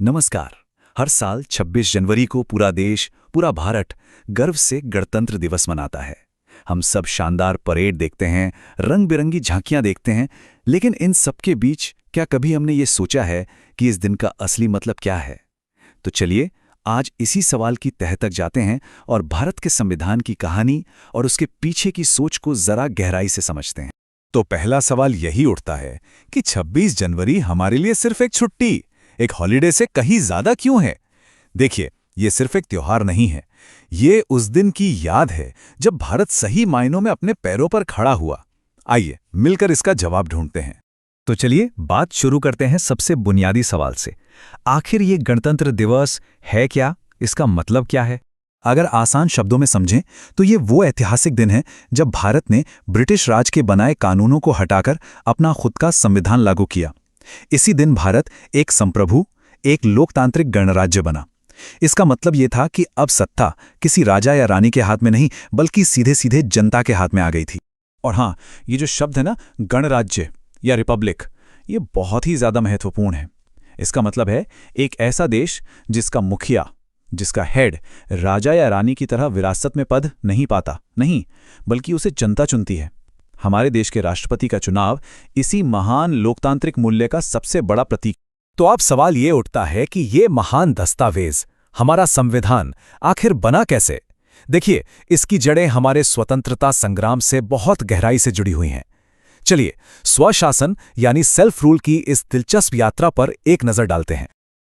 नमस्कार। हर साल 26 जनवरी को पूरा देश, पूरा भारत गर्व से गणतंत्र दिवस मनाता है। हम सब शानदार परेड देखते हैं, रंग बिरंगी झांकियां देखते हैं, लेकिन इन सब के बीच क्या कभी हमने ये सोचा है कि इस दिन का असली मतलब क्या है? तो चलिए आज इसी सवाल की तह तक जाते हैं और भारत के संविधान की कहानी और उसके पीछे की सोच को जरा गहराई से समझते हैं। तो पहला सवाल यही उठता है कि 26 जनवरी हमारे लिए सिर्फ एक छुट्टी, एक हॉलिडे से कहीं ज्यादा क्यों है? देखिए, ये सिर्फ एक त्योहार नहीं है। ये उस दिन की याद है जब भारत सही मायनों में अपने पैरों पर खड़ा हुआ। आइए मिलकर इसका जवाब ढूंढते हैं। तो चलिए बात शुरू करते हैं सबसे बुनियादी सवाल से। आखिर ये गणतंत्र दिवस है क्या? इसका मतलब क्या है? अगर आसान शब्दों में समझें तो ये वो ऐतिहासिक दिन है जब भारत ने ब्रिटिश राज के बनाए कानूनों को हटाकर अपना खुद का संविधान लागू किया। इसी दिन भारत एक संप्रभु, एक लोकतांत्रिक गणराज्य बना। इसका मतलब ये था कि अब सत्ता किसी राजा या रानी के हाथ में नहीं, बल्कि सीधे सीधे जनता के हाथ में आ गई थी। और हाँ, ये जो शब्द है ना, गणराज्य या रिपब्लिक, ये बहुत ही ज्यादा महत्वपूर्ण है। इसका मतलब है एक ऐसा देश जिसका मुखिया, जिसका हेड राजा या रानी की तरह विरासत में पद नहीं पाता, नहीं, बल्कि उसे जनता चुनती है। हमारे देश के राष्ट्रपति का चुनाव इसी महान लोकतांत्रिक मूल्य का सबसे बड़ा प्रतीक। तो अब सवाल ये उठता है कि ये महान दस्तावेज, हमारा संविधान, आखिर बना कैसे? देखिए, इसकी जड़ें हमारे स्वतंत्रता संग्राम से बहुत गहराई से जुड़ी हुई हैं। चलिए, स्वशासन यानी सेल्फ रूल की इस दिलचस्प यात्रा पर एक नजर डालते हैं।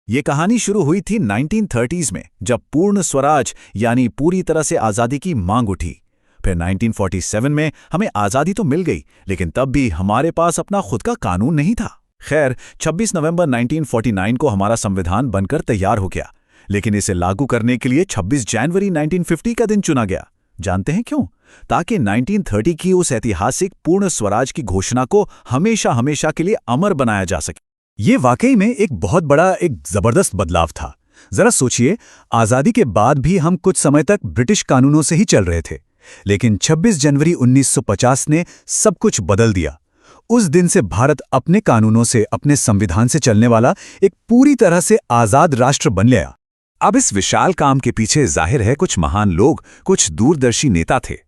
ये कहानी शुरू हुई थी 1930s में, जब पूर्ण स्वराज यानी पूरी तरह से आज़ादी की मांग उठी। फिर 1947 में हमें आज़ादी तो मिल गई, लेकिन तब भी हमारे पास अपना खुद का कानून नहीं था। खैर, 26 नवंबर 1949 को हमारा संविधान बनकर तैयार हो गया, लेकिन इसे लागू करने के लिए 26 जनवरी 1950 का दिन चुना गया। जानते हैं क्यों? ताकि 1930 की उस ऐतिहासिक पूर्ण स्वराज की घोषणा को हमेशा हमेशा के लिए अमर बनाया जा सके। ये वाकई में एक बहुत बड़ा, एक जबरदस्त बदलाव था। जरा सोचिए, आज़ादी के बाद भी हम कुछ समय तक ब्रिटिश कानूनों से ही चल रहे थे, लेकिन 26 जनवरी 1950 ने सब कुछ बदल दिया। उस दिन से भारत अपने कानूनों से, अपने संविधान से चलने वाला एक पूरी तरह से आज़ाद राष्ट्र बन गया। अब इस विशाल काम के पीछे जाहिर है कुछ महान लोग, कुछ दूरदर्शी नेता थे।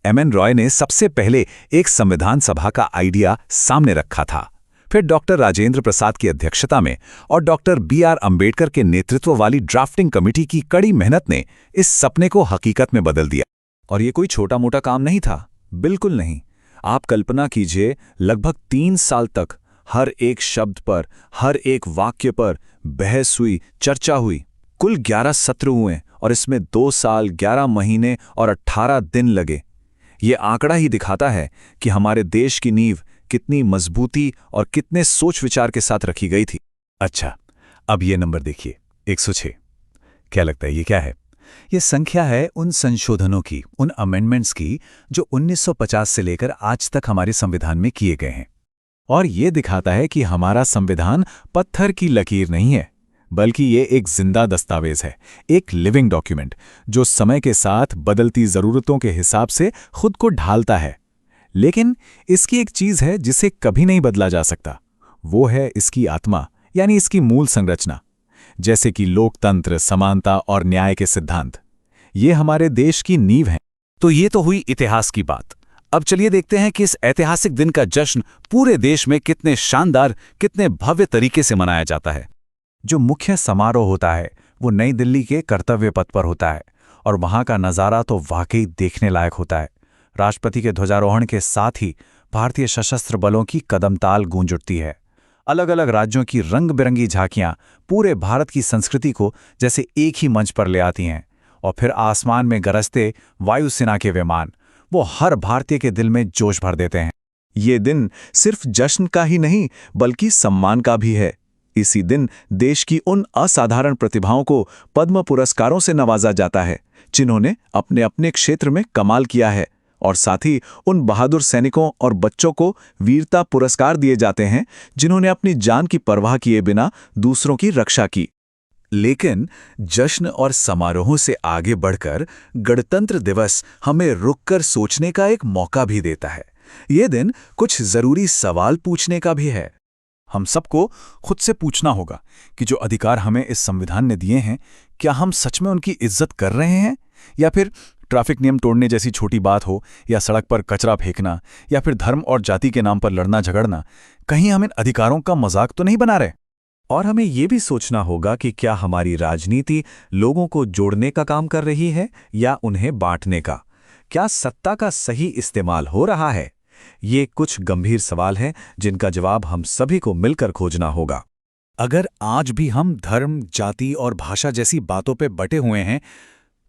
एमएन रॉय ने सबसे पहले एक संविधान सभा का आइडिया सामने रखा था। फिर डॉक्टर राजेंद्र प्रसाद की अध्यक्षता में और डॉक्टर बी.आर. अंबेडकर के नेतृत्व वाली ड्राफ्टिंग कमेटी की कड़ी मेहनत ने इस सपने को हकीकत में बदल दिया। और ये कोई छोटा मोटा काम नहीं था, बिल्कुल नहीं। आप कल्पना कीजिए, लगभग 3 साल तक हर एक शब्द पर, हर एक वाक्य पर बहस हुई, चर्चा हुई। कुल 11 सत्र हुए और इसमें 2 साल, 11 महीने और 18 दिन लगे। ये आंकड़ा ही दिखाता है कि हमारे देश की नींव कितनी मजबूती और कितने सोच विचार के साथ रखी गई थी। अच्छा, अब ये नंबर देखिए, 106। क्या लगता है ये क्या है? ये संख्या है उन संशोधनों की, उन अमेंडमेंट्स की जो 1950 से लेकर आज तक हमारे संविधान में किए गए हैं। और ये दिखाता है कि हमारा संविधान पत्थर की लकीर नहीं है, बल्कि ये एक जिंदा दस्तावेज है, एक लिविंग डॉक्यूमेंट जो समय के साथ बदलती जरूरतों के हिसाब से खुद को ढालता है। लेकिन इसकी एक चीज है जिसे कभी नहीं बदला जा सकता, वो है इसकी आत्मा, यानी इसकी मूल संरचना, जैसे कि लोकतंत्र, समानता और न्याय के सिद्धांत। ये हमारे देश की नींव हैं। तो ये तो हुई इतिहास की बात। अब चलिए देखते हैं कि इस ऐतिहासिक दिन का जश्न पूरे देश में कितने शानदार, कितने भव्य तरीके से मनाया जाता है। जो मुख्य समारोह होता है वो नई दिल्ली के कर्तव्य पथ पर होता है, और वहां का नज़ारा तो वाकई देखने लायक होता है। राष्ट्रपति के ध्वजारोहण के साथ ही भारतीय सशस्त्र बलों की कदमताल गूंज उठती है। अलग अलग राज्यों की रंग बिरंगी झांकियां पूरे भारत की संस्कृति को जैसे एक ही मंच पर ले आती हैं। और फिर आसमान में गरजते वायुसेना के विमान वो हर भारतीय के दिल में जोश भर देते हैं। ये दिन सिर्फ जश्न का ही नहीं, बल्कि सम्मान का भी है। इसी दिन देश की उन असाधारण प्रतिभाओं को पद्म पुरस्कारों से नवाजा जाता है जिन्होंने अपने अपने क्षेत्र में कमाल किया है, और साथ ही उन बहादुर सैनिकों और बच्चों को वीरता पुरस्कार दिए जाते हैं जिन्होंने अपनी जान की परवाह किए बिना दूसरों की रक्षा की। लेकिन जश्न और समारोहों से आगे बढ़कर गणतंत्र दिवस हमें रुककर सोचने का एक मौका भी देता है। ये दिन कुछ जरूरी सवाल पूछने का भी है। हम सबको खुद से पूछना होगा कि जो अधिकार हमें इस संविधान ने दिए हैं, क्या हम सच में उनकी इज्जत कर रहे हैं, या फिर ट्रैफिक नियम तोड़ने जैसी छोटी बात हो, या सड़क पर कचरा फेंकना, या फिर धर्म और जाति के नाम पर लड़ना झगड़ना, कहीं हम इन अधिकारों का मजाक तो नहीं बना रहे। और हमें ये भी सोचना होगा कि क्या हमारी राजनीति लोगों को जोड़ने का काम कर रही है या उन्हें बांटने का? क्या सत्ता का सही इस्तेमाल हो रहा है? ये कुछ गंभीर सवाल हैं जिनका जवाब हम सभी को मिलकर खोजना होगा। अगर आज भी हम धर्म, जाति और भाषा जैसी बातों पे बटे हुए हैं,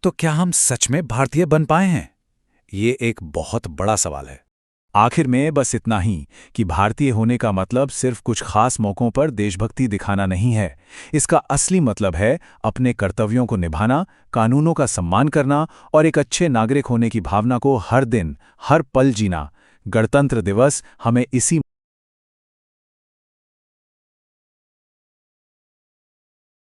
तो क्या हम सच में भारतीय बन पाए हैं? ये एक बहुत बड़ा सवाल है। आखिर में बस इतना ही कि भारतीय होने का मतलब सिर्फ कुछ खास मौकों पर देशभक्ति दिखाना नहीं है। इसका असली मतलब है अपने कर्तव्यों को निभाना, कानूनों का सम्मान करना और एक अच्छे नागरिक होने की भावना को हर दिन, हर पल जीना। गणतंत्र दिवस हमें इसी